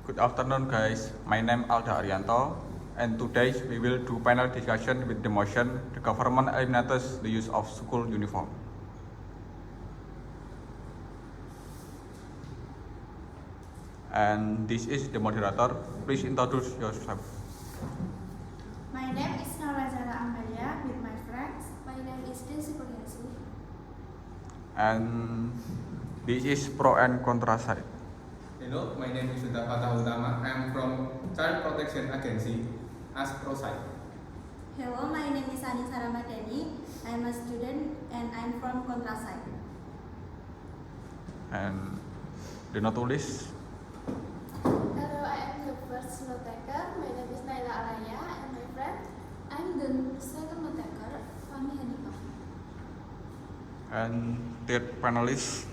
Good afternoon, guys. My name is Alda Aryanto, and today we will do panel discussion with the motion the government eliminates the use of school uniform. And this is the moderator. Please introduce yourself. My name is Naura Amelia with my friends. My name is Desy Kurniasih. And this is pro and contra side. Hello, my name is Fatah Hutama. I am from Child Protection Agency as pro side. Hello, my name is Anisa Ramadhani. I am a student and I am from contra side. And the notulis. Hello, I am the first note taker. My name is Naila Alaya and my friend. I am the second note taker, Fahmi Hanifah. And third panelist.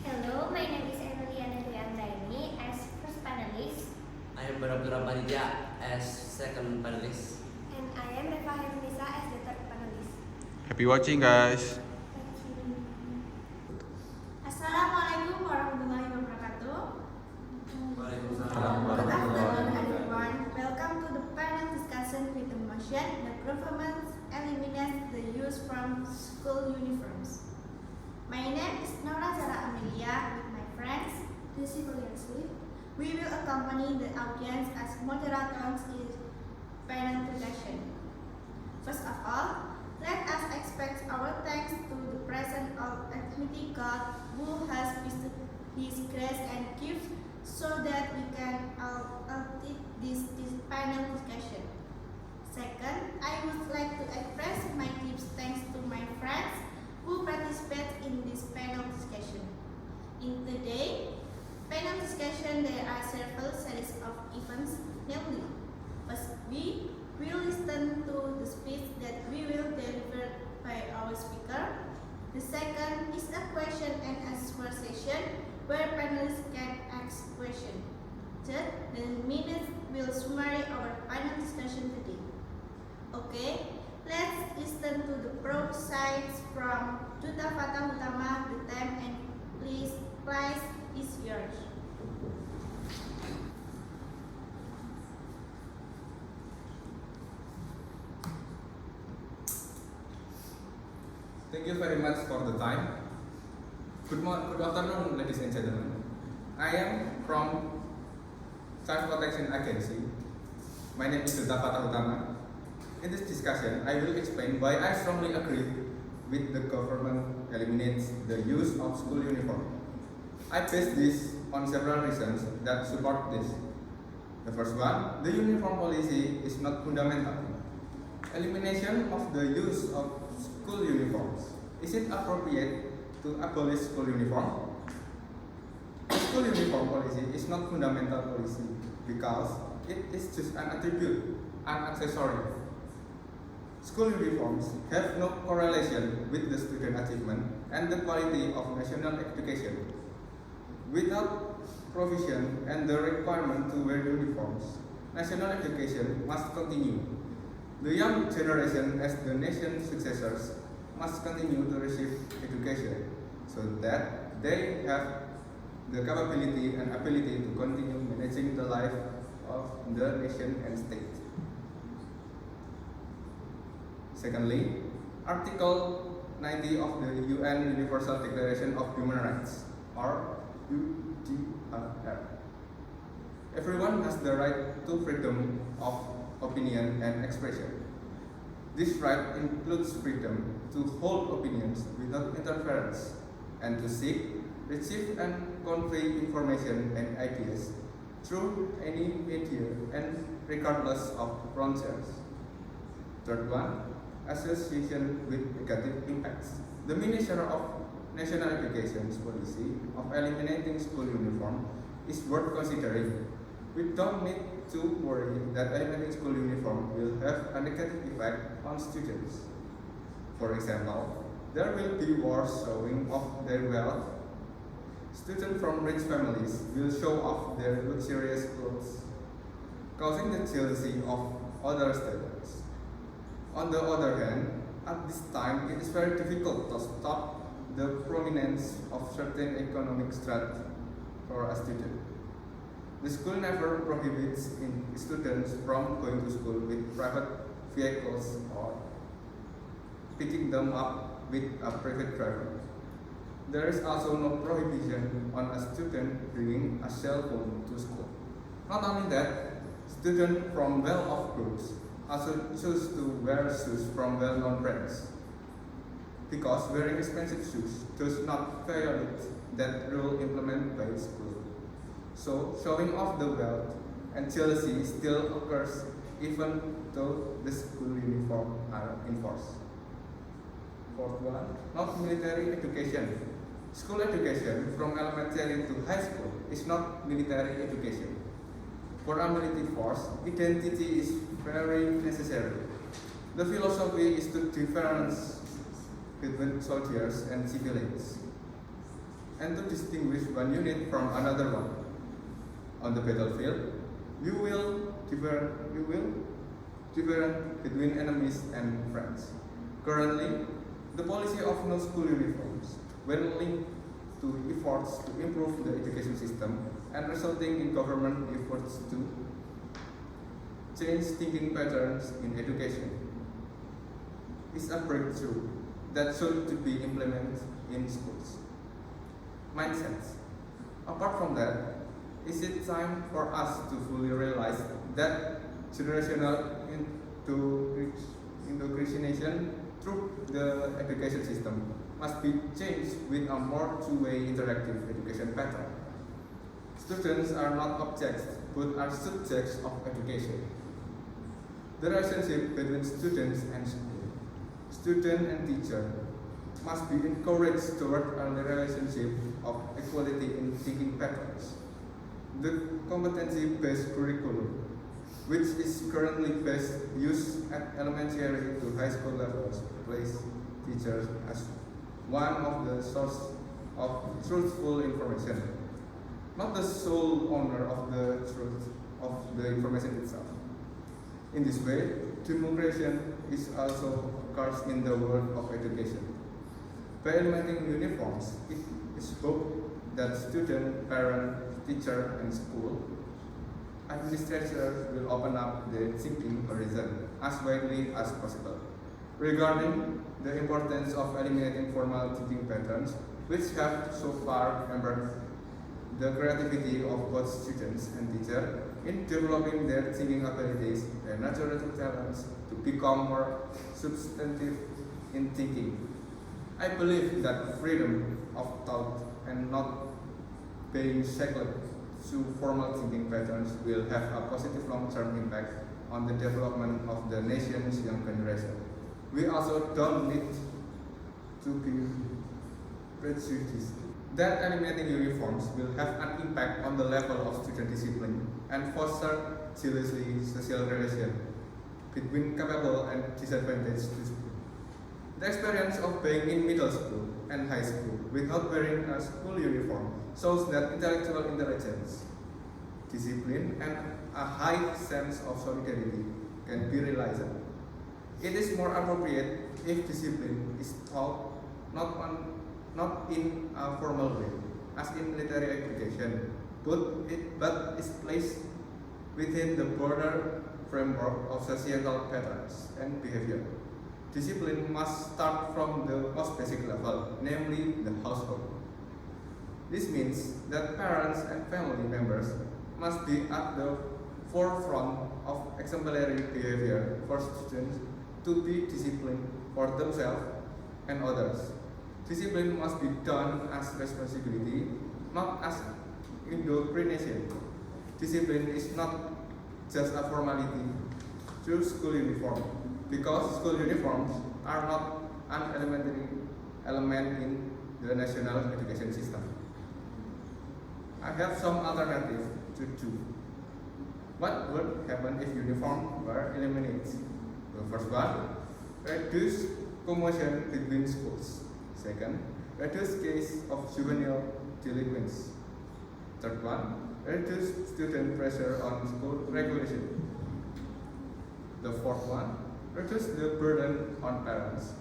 Hello, my name is Emmylliana Anggraeni as first panelist. I am Baraputra Panditya as second panelist. And I am Reva Chairunnisa as the third panelist. Happy watching, guys. Assalamualaikum warahmatullahi wabarakatuh. Waalaikumsalam. Good afternoon, everyone. Welcome to the panel discussion with the motion the government eliminates the use from school uniforms. My name is Naura Amelia with my friends. Desy Kurniasih. We will accompany the audience as moderators in panel discussion. First of all, let us express our thanks to the presence of Almighty God who has bestowed His grace and gifts so that we can all take this panel discussion. Second, I would like to express my deep thanks to my friends who participate in this panel discussion. In today's panel discussion, there are several series of events, namely, first we will listen to the speech that we will deliver by our speaker. The second is a question and answer session where panelists can ask questions. Third, the minutes will summarize our panel discussion today. Okay, let's listen to the pro sides from Duta Fatah Hutama, the time and please, prize is yours. Thank you very much for the time. Good afternoon, ladies and gentlemen. I am from Child Protection Agency. My name is Duta Fatah Hutama. In this discussion, I will explain why I strongly agree with the government eliminates the use of school uniform. I base this on several reasons that support this. The first one, the uniform policy is not fundamental. Elimination of the use of school uniforms. Is it appropriate to abolish school uniform? School uniform policy is not fundamental policy because it is just an attribute, an accessory. School uniforms have no correlation with the student achievement and the quality of national education. Without provision and the requirement to wear uniforms, national education must continue. The young generation as the nation's successors must continue to receive education so that they have the capability and ability to continue managing the life of the nation and state. Secondly, Article 90 of the UN Universal Declaration of Human Rights, or UDHR. Everyone has the right to freedom of opinion and expression. This right includes freedom to hold opinions without interference and to seek, receive and convey information and ideas through any media and regardless of frontiers. Third one, association with negative impacts. The Minister of National Education's policy of eliminating school uniform is worth considering. We don't need to worry that eliminating school uniform will have a negative effect on students. For example, there will be wars showing off their wealth. Students from rich families will show off their luxurious clothes, causing the jealousy of other students. On the other hand, at this time it is very difficult to stop the prominence of certain economic strata for a student. The school never prohibits students from going to school with private vehicles or picking them up with a private driver. There is also no prohibition on a student bringing a cell phone to school. Not only that, students from well-off groups also choose to wear shoes from well-known brands, because wearing expensive shoes does not violate that rule implemented by the school. So, showing off the wealth and jealousy still occurs even though the school uniform are enforced. Fourth one, not military education. School education from elementary to high school is not military education. For a military force, identity is very necessary. The philosophy is to difference between soldiers and civilians, and to distinguish one unit from another one. On the battlefield, you will different between enemies and friends. Currently, the policy of no school uniforms, when linked to efforts to improve the education system and resulting in government efforts to change thinking patterns in education, is a breakthrough that should be implemented in schools. Mindsets. Apart from that, is it time for us to fully realize that generational indoctrination through the education system must be changed with a more two-way interactive education pattern? Students are not objects, but are subjects of education. The relationship between students and school, student and teacher, must be encouraged toward a relationship of equality in thinking patterns. The competency-based curriculum, which is currently used at elementary to high school levels, places teachers as one of the sources of truthful information, not the sole owner of the truth of the information itself. In this way, democracy is also occurs in the world of education. By implementing uniforms, it is hoped that student, parent, teacher, and school administrators will open up their thinking horizon as widely as possible regarding the importance of eliminating formal thinking patterns, which have so far hampered the creativity of both students and teachers in developing their thinking abilities and natural talents to become more substantive in thinking. I believe that freedom of thought and not being shackled to formal thinking patterns will have a positive long-term impact on the development of the nation's young generation. We also don't need to be prejudiced that eliminating uniforms will have an impact on the level of student discipline and foster jealousy social relation between capable and disadvantaged students. The experience of being in middle school and high school without wearing a school uniform shows that intellectual intelligence, discipline, and a high sense of solidarity can be realized. It is more appropriate if discipline is taught not in a formal way, as in military education, but is placed within the broader framework of societal patterns and behavior. Discipline must start from the most basic level, namely the household. This means that parents and family members must be at the forefront of exemplary behavior for students to be disciplined for themselves and others. Discipline must be done as responsibility, not as indoctrination. Discipline is not just a formality through school uniform, because school uniforms are not an elementary element in the national education system. I have some alternative to do. What would happen if uniform were eliminated? The first one, reduce commotion between schools. Second, reduce case of juvenile delinquents. Third one, reduce student pressure on school regulation. The fourth one, reduce the burden on parents.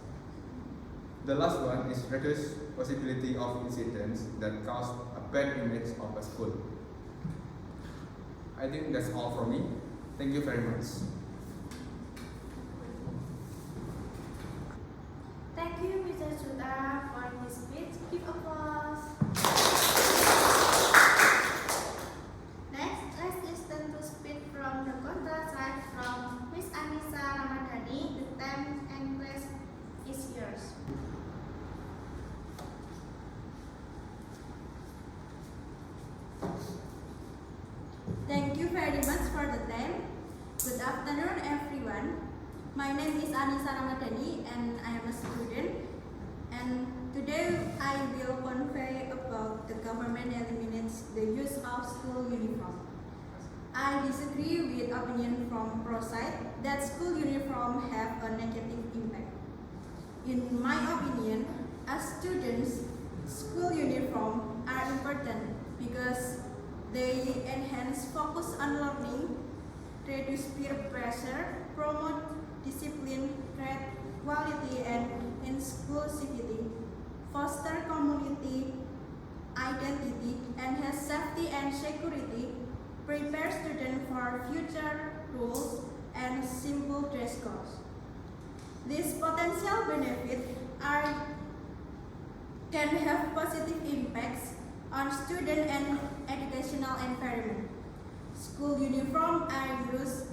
The last one is reduce possibility of incidents that cause a bad image of a school. I think that's all for me. Thank you very much. Thank you, Mr. Duta, for this speech. Give applause. Next, let's listen to speech from the contra side from Miss Anisa Ramadhani. The time and place is yours. Thank you very much for the time. Good afternoon, everyone. My name is Anisa Ramadhani and I am a student. And today I will convey about the government eliminates the use of school uniform. I disagree with opinion from pro side that school uniform have a negative impact. In my opinion, as students, school uniform are important because they enhance focus on learning, reduce peer pressure, promote discipline, create quality and inclusivity, foster community identity, enhance safety and security, prepare students for future roles and simple dress codes. These potential benefits can have positive impacts on student and educational environment. School uniform are used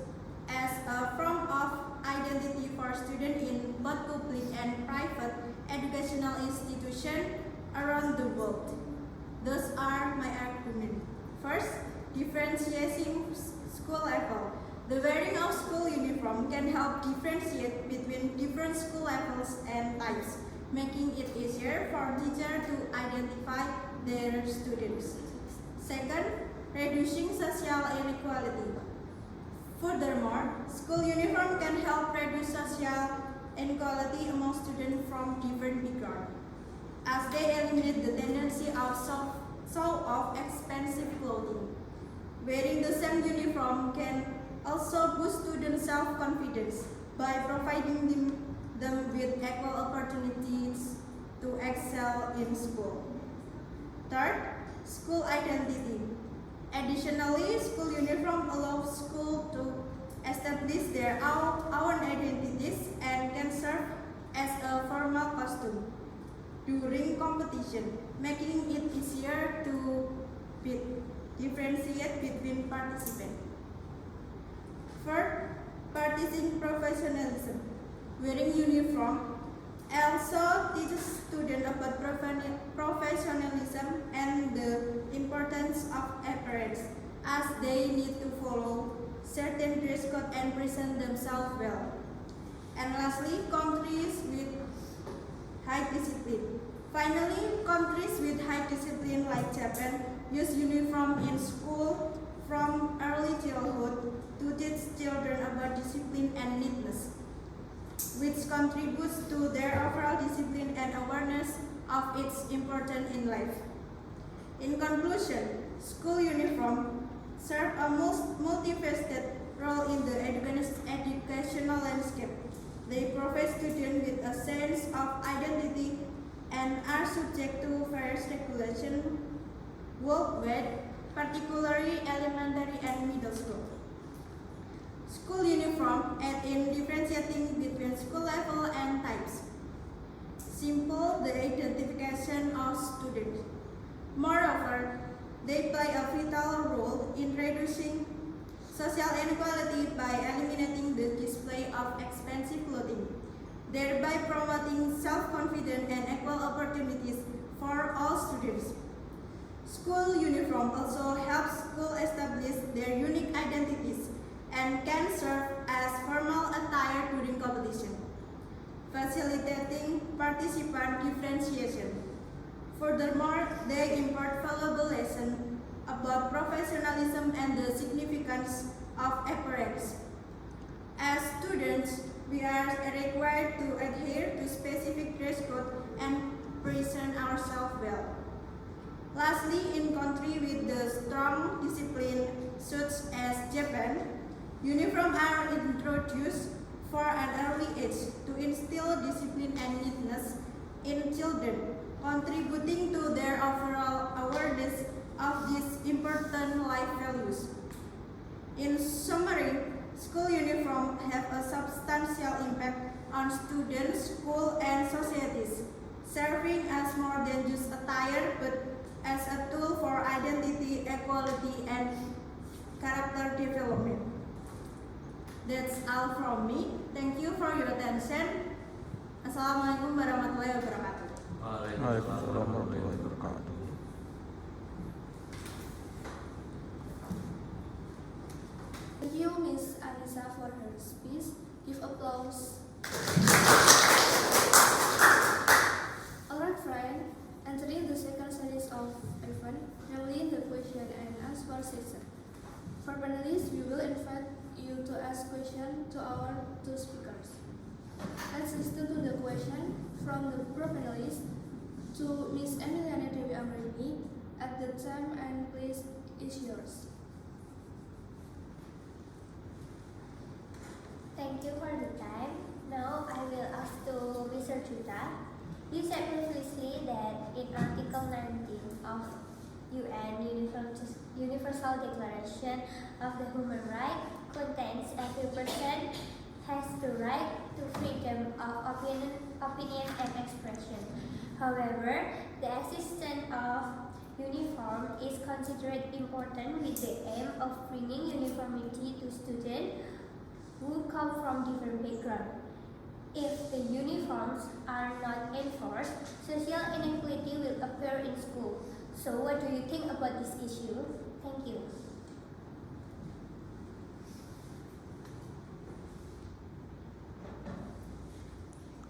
as a form of identity for students in both public and private educational institutions around the world. Those are my arguments. First, differentiating school level. The wearing of school uniform can help differentiate between different school levels and types, making it easier for teachers to identify their students. Second, reducing social inequality. Furthermore, school uniform can help reduce social inequality among students from different backgrounds, as they eliminate the tendency of show-off expensive clothing. Wearing the same uniform can also boost students' self-confidence by providing them with equal opportunities to excel in school. Third, school identity. Additionally, school uniform allows schools to establish their own identities and can serve as a formal costume during competition, making it easier to differentiate between participants. Fourth, practicing professionalism. Wearing uniform also teaches students about professionalism and the importance of appearance, as they need to follow certain dress code and present themselves well. And lastly, countries with high discipline. Finally, countries with high discipline like Japan use uniform in school from early childhood to teach children about discipline and neatness, which contributes to their overall discipline and awareness of its importance in life. In conclusion, school uniform serve a multifaceted role in the educational landscape. They provide students with a sense of identity and are subject to various regulations worldwide, particularly elementary and middle school. School uniform aid in differentiating between school level and types. Simple the identification of students. Moreover, they play a vital role in reducing social inequality by eliminating the display of expensive clothing, thereby promoting self-confidence and equal opportunities for all students. School uniform also helps schools establish their unique identities and can serve as formal attire during competition, facilitating participant differentiation. Furthermore, they impart valuable lessons about professionalism and the significance of appearance. As students, we are required to adhere to specific dress code and present ourselves well. Lastly, in countries with the strong discipline such as Japan, uniforms are introduced for an early age to instill discipline and neatness in children, contributing to their overall awareness of these important life values. In summary, school uniform have a substantial impact on students, school, and societies, serving as more than just attire but as a tool for identity, equality, and character development. That's all from me. Thank you for your attention. Assalamualaikum warahmatullahi wabarakatuh. Waalaikumsalam warahmatullahi wabarakatuh. Thank you, Miss Anisa, for her speech. Give applause. Alright, friend. Entering the second series of event, namely the question and answer session. For panelists, we will invite you to ask questions to our two speakers. Let's listen to the question from the pro-panelists to Miss Emmylliana Dewi Anggraeni. At the time and place is yours. Thank you for the time. Now I will ask to Mr. Duta. You said previously that in Article 19 of UN Universal Declaration of the Human Rights contains every person has the right to freedom of opinion and expression. However, the existence of uniform is considered important with the aim of bringing uniformity to students who come from different backgrounds. If the uniforms are not enforced, social inequality will appear in school. So what do you think about this issue? Thank you.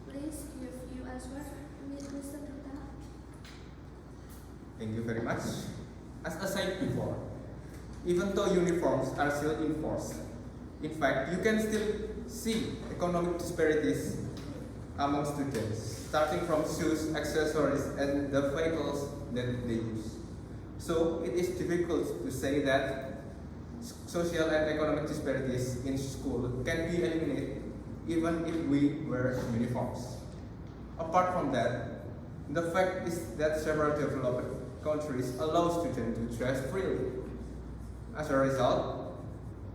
Please give you answer, Mr. Duta. Thank you very much. As I said before, even though uniforms are still enforced, in fact, you can still see economic disparities among students, starting from shoes, accessories, and the vehicles that they use. So it is difficult to say that social and economic disparities in school can be eliminated even if we wear uniforms. Apart from that, the fact is that several developed countries allow students to dress freely. As a result,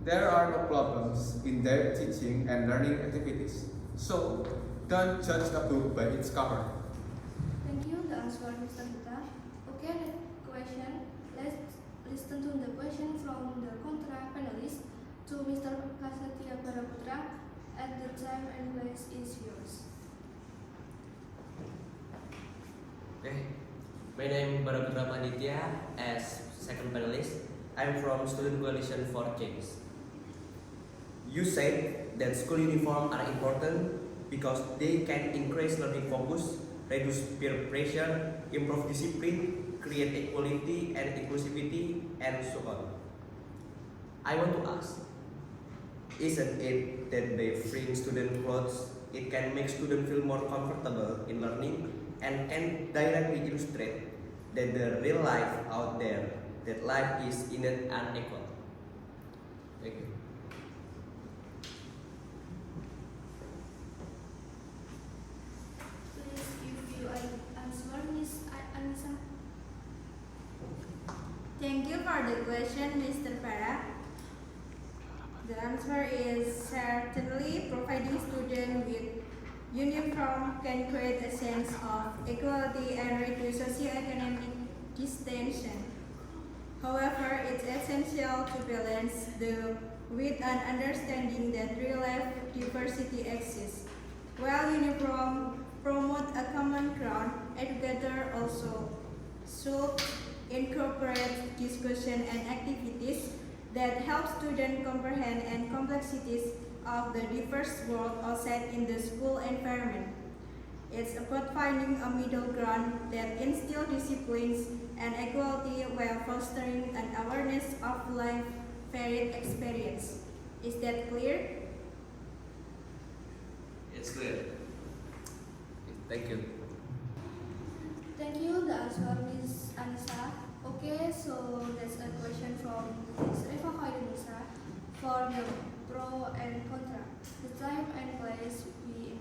there are no problems in their teaching and learning activities. So, don't judge a book by its cover. Thank you, the answer, Mr. Duta. Okay, the question. Let's listen to the question from the contra panelist to Mr. Chasadya Baraputra. At the time and place is yours. Okay. My name is Baraputra Panditya. As second panelist, I'm from Student Coalition for Change. You said that school uniforms are important because they can increase learning focus, reduce peer pressure, improve discipline, create equality and inclusivity, and so on. I want to ask, isn't it that by freeing student clothes, it can make students feel more comfortable in learning and can directly illustrate that the real life out there, that life is indeed unequal? Thank you. Please give you an answer, Miss Anisa. Thank you for the question, Mr. Farah. The answer is certainly providing students with uniform can create a sense of equality and reduce socio-economic distinction. However, it's essential to balance with an understanding that real-life diversity exists. While uniform promote a common ground, educators also should incorporate discussion and activities that help students comprehend and complexities of the diverse world outside in the school environment. It's about finding a middle ground that instills disciplines and equality while fostering an awareness of life varied experience. Is that clear? It's clear. Thank you. Thank you, the answer, Miss Anisa. Okay, so that's a question from Miss Reva Chairunnisa for the pro and contra. The time and place we.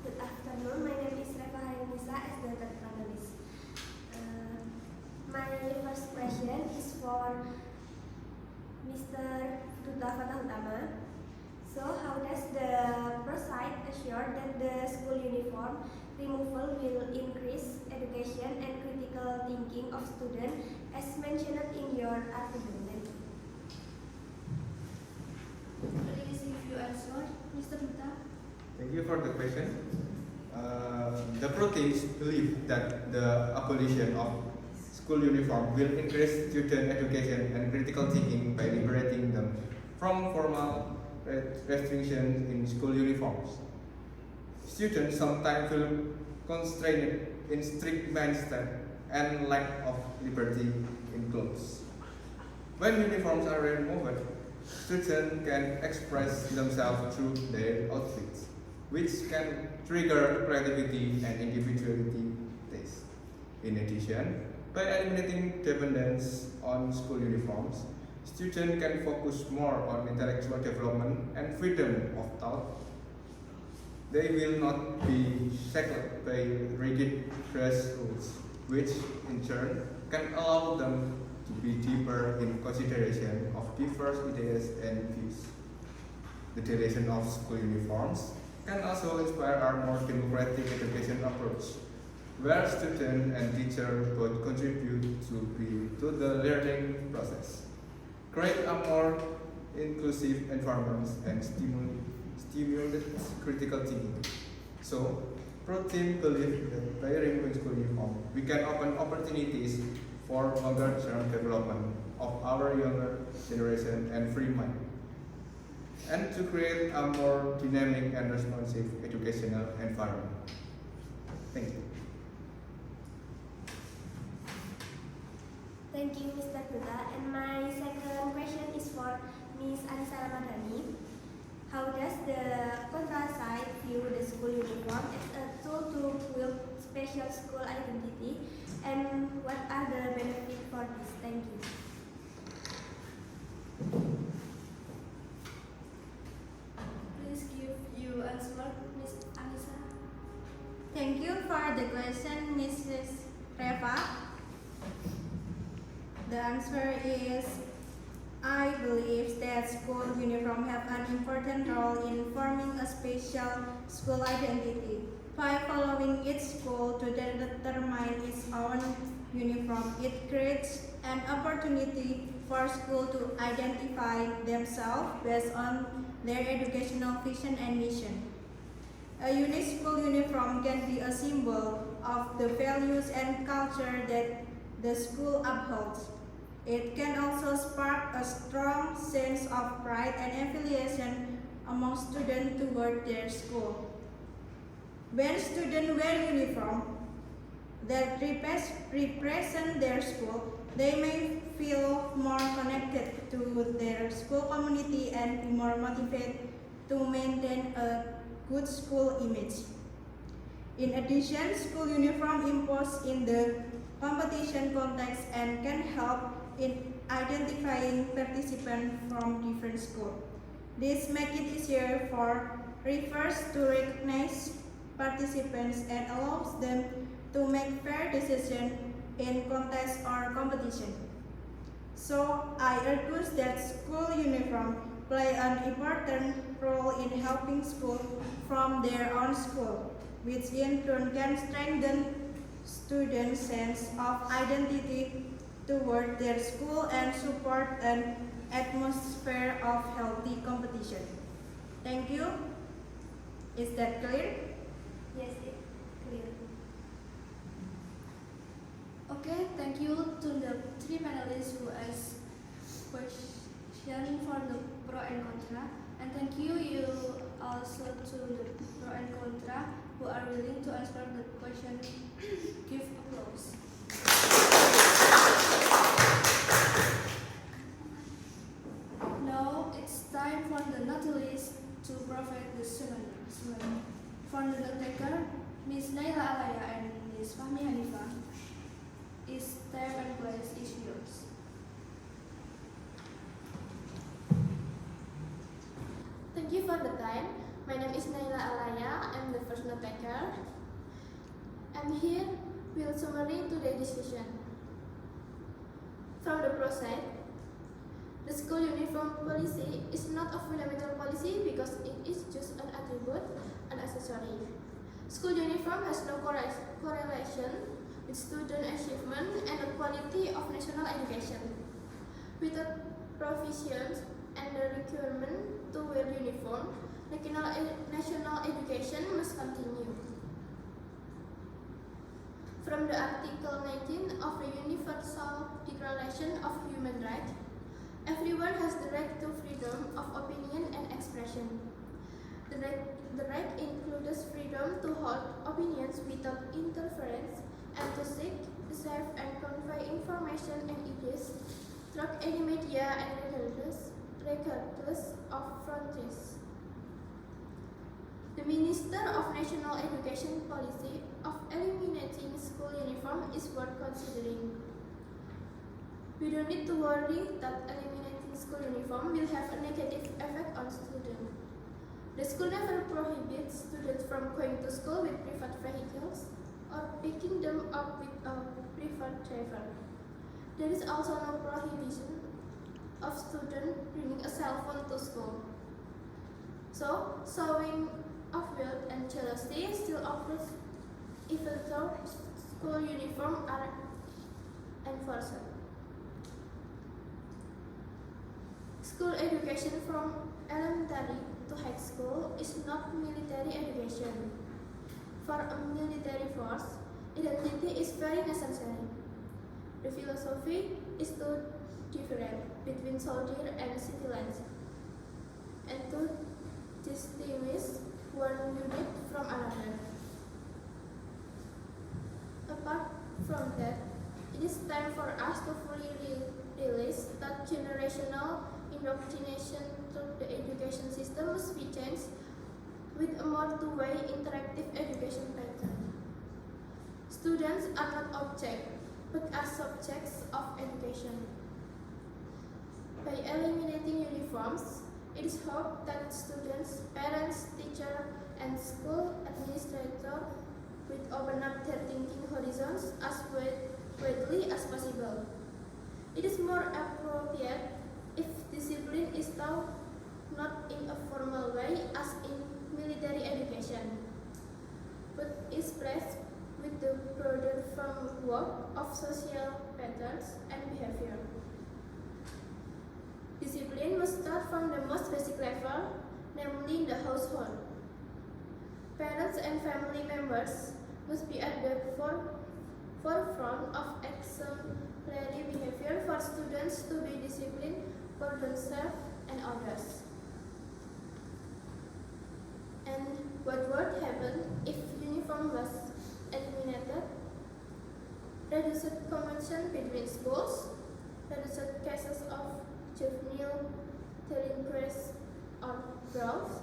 Good afternoon, my name is Reva Chairunnisa as the third panelist. My first question is for Mr. Duta Hutama. So, how does the process assure that the school uniform removal will increase education and critical thinking of students as mentioned in your article? Please, if you answer, Mr. Duta. Thank you for the question. The pro-teams believe that the abolition of school uniform will increase student education and critical thinking by liberating them from formal restrictions in school uniforms. Students sometimes feel constrained in strict mindset and lack of liberty in clothes. When uniforms are removed, students can express themselves through their outfits, which can trigger creativity and individuality taste. In addition, by eliminating dependence on school uniforms, students can focus more on intellectual development and freedom of thought. They will not be shackled by rigid dress rules, which in turn can allow them to be deeper in consideration of diverse ideas and views. The duration of school uniforms can also inspire our more democratic education approach, where students and teachers both contribute to the learning process, create a more inclusive environment and stimulate critical thinking. So, pro-team believe that by removing school uniform, we can open opportunities for longer-term development of our younger generation and free mind, and to create a more dynamic and responsive educational environment. Thank you. Thank you, Mr. Duta. And my second question is for Ms. Anisa Ramadhani. How does the contra side view the school uniform as a tool to build special school identity, and what are the benefits for this? Thank you. Please give you answer, Ms. Anisa. Thank you for the question, Mrs. Reva. The answer is, I believe that school uniform have an important role in forming a special school identity. By following each school to determine its own uniform, it creates an opportunity for school to identify themselves based on their educational vision and mission. A unique school uniform can be a symbol of the values and culture that the school upholds. It can also spark a strong sense of pride and affiliation among students toward their school. When students wear uniform that represent their school, they may feel more connected to their school community and be more motivated to maintain a good school image. In addition, school uniform imposed in the competition context and can help in identifying participants from different schools. This makes it easier for referees to recognize participants and allows them to make fair decisions in contest or competition. So, I argue that school uniform play an important role in helping schools from their own school, which in turn can strengthen students' sense of identity toward their school and support an atmosphere of healthy competition. Thank you. Is that clear? Yes, it's clear. Okay, thank you to the three panelists who asked questions for the pro and contra, and thank you also to the pro and contra who are willing to answer the question. Give applause. Now it's time for the notulist to provide the seminar. For the note taker, Ms. Naila, Alaya, and Ms. Fahmi Hanifah, is time and place is yours. Thank you for the time. My name is Naila Alaya. I'm the first note taker. I'm here with summary today's discussion. From the process said, the school uniform policy is not a fundamental policy because it is just an attribute, an accessory. School uniform has no correlation with student achievement and the quality of national education. Without provisions and the requirement to wear uniform, national education must continue. From the Article 19 of the Universal Declaration of Human Rights, everyone has the right to freedom of opinion and expression. The right includes freedom to hold opinions without interference and to seek, receive, and convey information and ideas through any media and regardless of frontiers. The Minister of National Education policy of eliminating school uniform is worth considering. We don't need to worry that eliminating school uniform will have a negative effect on students. The school never prohibits students from going to school with private vehicles or picking them up with a private driver. There is also no prohibition of students bringing a cell phone to school. So, showing of wealth and jealousy still occurs even though school uniform are enforced. School education from elementary to high school is not military education. For a military force, identity is very necessary. The philosophy is to differentiate between soldier and civilians, and to distinguish one unit from another. Apart from that, it is time for us to fully release that generational indoctrination through the education system must be changed with a more two-way interactive education pattern. Students are not objects, but are subjects of education. By eliminating uniforms, it is hoped that students, parents, teachers, and school administrators will open up their thinking horizons as widely as possible. It is more appropriate if discipline is taught not in a formal way as in military education, but is placed with the broader framework of social patterns and behavior. Discipline must start from the most basic level, namely the household. Parents and family members must be at the forefront of exemplary behavior for students to be disciplined for themselves and others. And what would happen if uniform was eliminated? Reduced competition between schools, reduced cases of juvenile delinquency or growth,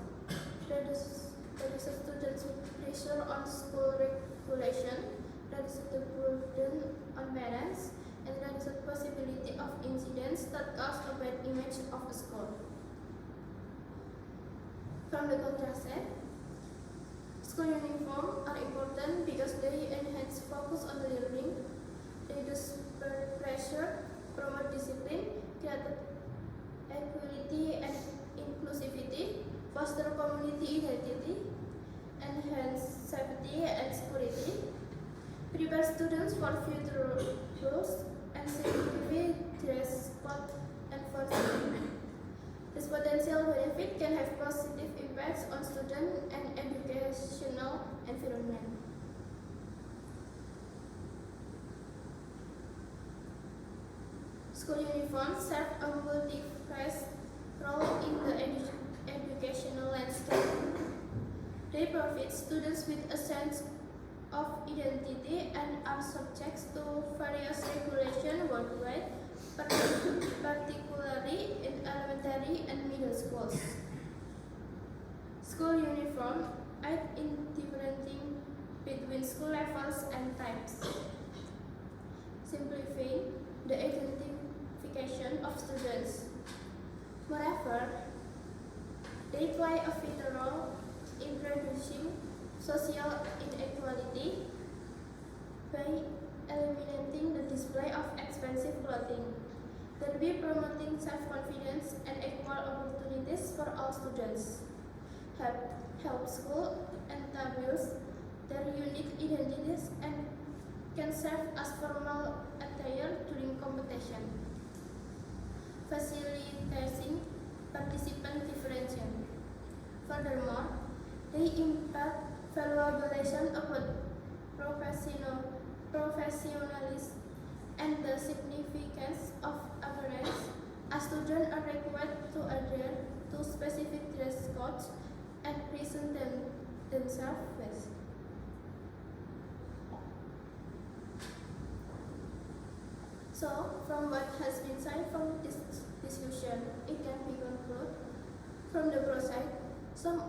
reduced students with pressure on school regulation, reduced the burden on parents, and reduced possibility of incidents that cause a bad image of a school. From the contrast, school uniforms are important because they enhance focus on learning, reduce pressure, promote discipline, create equality and inclusivity, foster community identity, enhance safety and security, prepare students for future roles, and significantly dress code enforcement. This potential benefit can have positive impacts on student and educational environment. School uniforms serve a multi-phase role in the educational landscape. They provide students with a sense of identity and are subject to various regulations worldwide, particularly in elementary and middle schools. School uniform aid in differentiating between school levels and types, simplifying the identification of students. Moreover, they play a vital role in reducing social inequality by eliminating the display of expensive clothing, There be promoting self-confidence and equal opportunities for all students. Help school establish their unique identities and can serve as formal attire during competition, facilitating participant differentiation. Furthermore, they impart valuable lessons about professionalism and the significance of appearance, as students are required to adhere to specific dress codes and present themselves well. So, from what has been said from this discussion, it can be concluded from the process some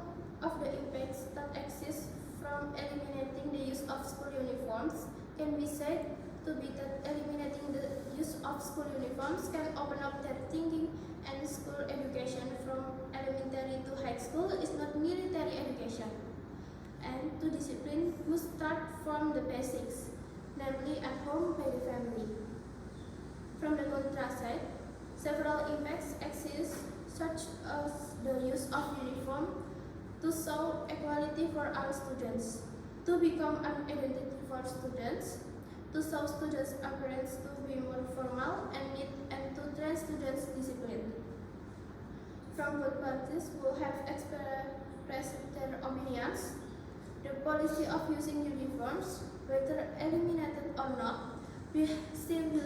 of the impacts that exist from eliminating the use of school uniforms can be said to be that eliminating the use of school uniforms can open up their thinking, and school education from elementary to high school is not military education. And to discipline must start from the basics, namely at home by the family. From the contrast side, several impacts exist, such as the use of uniform to show equality for all students, to become an identity for students, to show students' appearance to be more formal and neat, and to train students' discipline. From both parties who have expressed their opinions, the policy of using uniforms, whether eliminated or not, will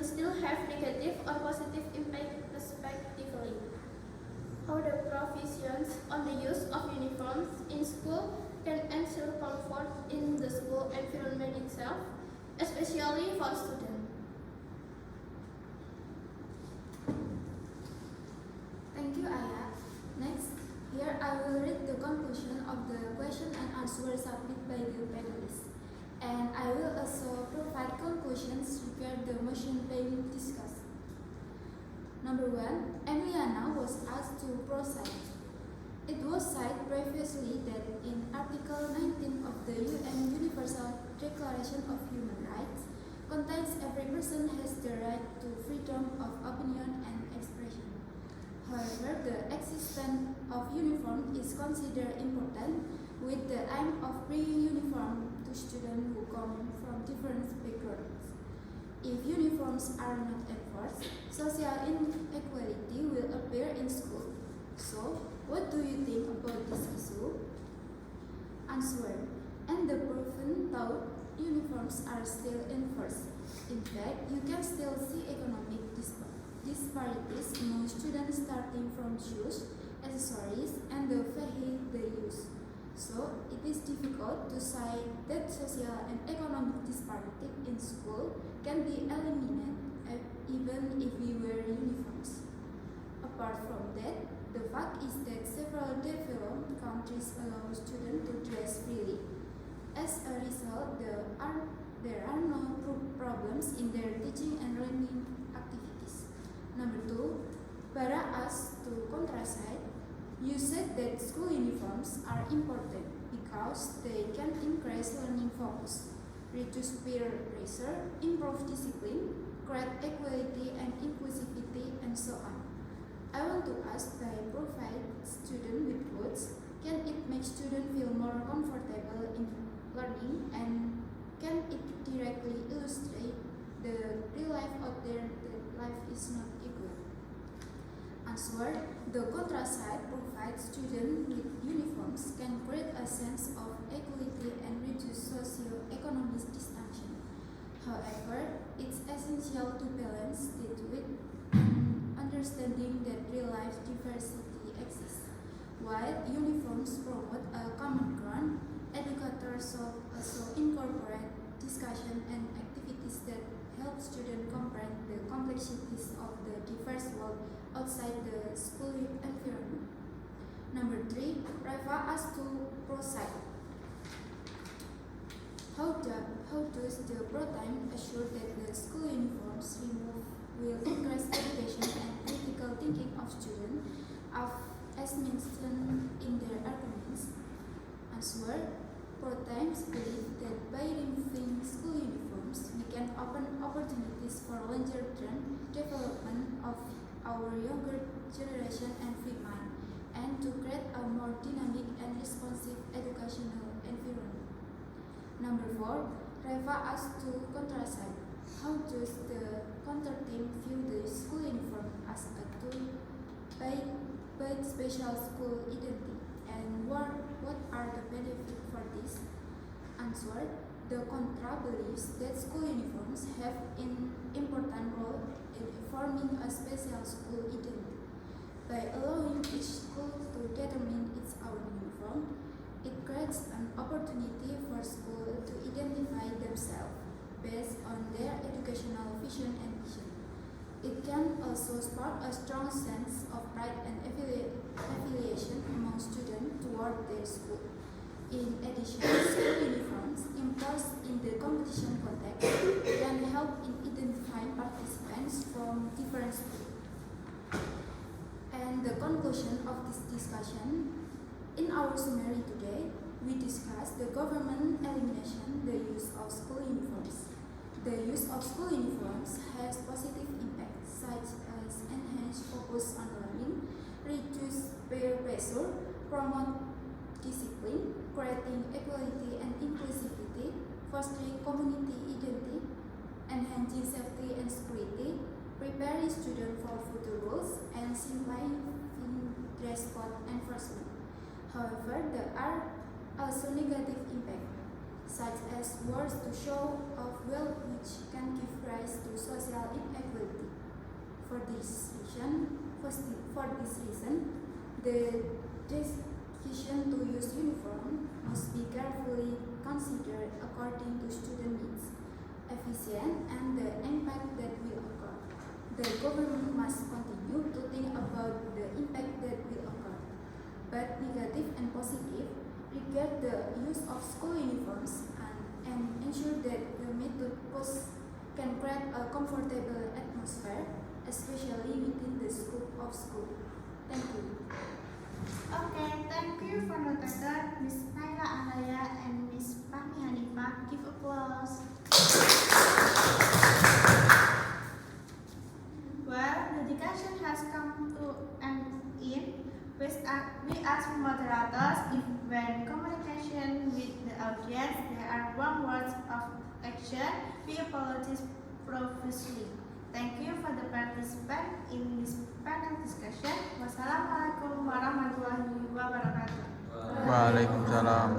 still have negative or positive impact respectively. How the provisions on the use of uniforms in school can ensure comfort in the school environment itself, especially for students. Thank you, Aya. Next, here I will read the conclusion of the question and answer submitted by the panelists. And I will also provide conclusions regarding the motion being discussed. Number 1, Emmylliana was asked to proceed. It was said previously that in Article 19 of the UN Universal Declaration of Human Rights contains every person has the right to freedom of opinion and expression. However, the existence of uniform is considered important with the aim of bringing uniform to students who come from different backgrounds. If uniforms are not enforced, social inequality will appear in school. So, what do you think about this issue? Answer. And the proven thought uniforms are still enforced. In fact, you can still see economic disparities among students starting from shoes, accessories, and the vehicle they use. So, it is difficult to say that social and economic disparity in school can be eliminated even if we wear uniforms. Apart from that, the fact is that several developed countries allow students to dress freely. As a result, there are no problems in their teaching and learning activities. Number 2, Bara asked to contrast. You said that school uniforms are important because they can increase learning focus, reduce peer pressure, improve discipline, create equality and inclusivity, and so on. I want to ask, by providing students with clothes, can it make students feel more comfortable in learning, and can it directly illustrate the real life out there that life is not equal? Answer. The contrast side provides students with uniforms can create a sense of equality and reduce socio-economic distinction. However, it's essential to balance it with understanding that real-life diversity exists. While uniforms promote a common ground, educators should also incorporate discussion and activities that help students comprehend the complexities of the diverse world outside the school environment. Number 3, Reva asked to proceed. How does the program assure that the school uniforms removed will increase education and critical thinking of students, as mentioned in their arguments? Answer. Programs believe that by removing school uniforms, we can open opportunities for learners development of our younger generation and free mind, and to create a more dynamic and responsive educational environment. Number 4, Reva asked to contrast how does the counter team view the school uniform as a tool by special school identity, and what are the benefits for this? Answer: the contra believes that school uniforms have an important role in forming a special school identity. By allowing each school to determine its own uniform, it creates an opportunity for schools to identify themselves based on their educational vision and mission. It can also spark a strong sense of pride and affiliation among students toward their school. In addition, school uniforms imposed in the competition context can help in identifying participants from different schools. And the conclusion of this discussion: in our summary today, we discussed the government elimination the use of school uniforms. The use of school uniforms has positive impacts such as enhanced focus on learning, reduce peer pressure, promote discipline, creating equality and inclusivity, fostering community identity, enhancing safety and security, preparing students for future roles, and simplifying dress code enforcement. However, there are also negative impacts, such as wars to show of wealth which can give rise to social inequality. For this reason, the decision to use uniform must be carefully considered according to student needs, efficiency, and the impact that will occur. The government must continue to think about the impact that will occur, but negative and positive regard the use of school uniforms and ensure that the method can create a comfortable atmosphere, especially within the scope of school. Thank you. Okay, thank you for moderator Miss Naila, Alaya, and Miss Fahmi Hanifah. Give applause. Well, the discussion has come to an end. We ask moderators if when communication with the audience there are wrong words of action, we apologize profusely. Thank you for the participant in this panel discussion. Wassalamualaikum warahmatullahi wabarakatuh. Waalaikumsalam.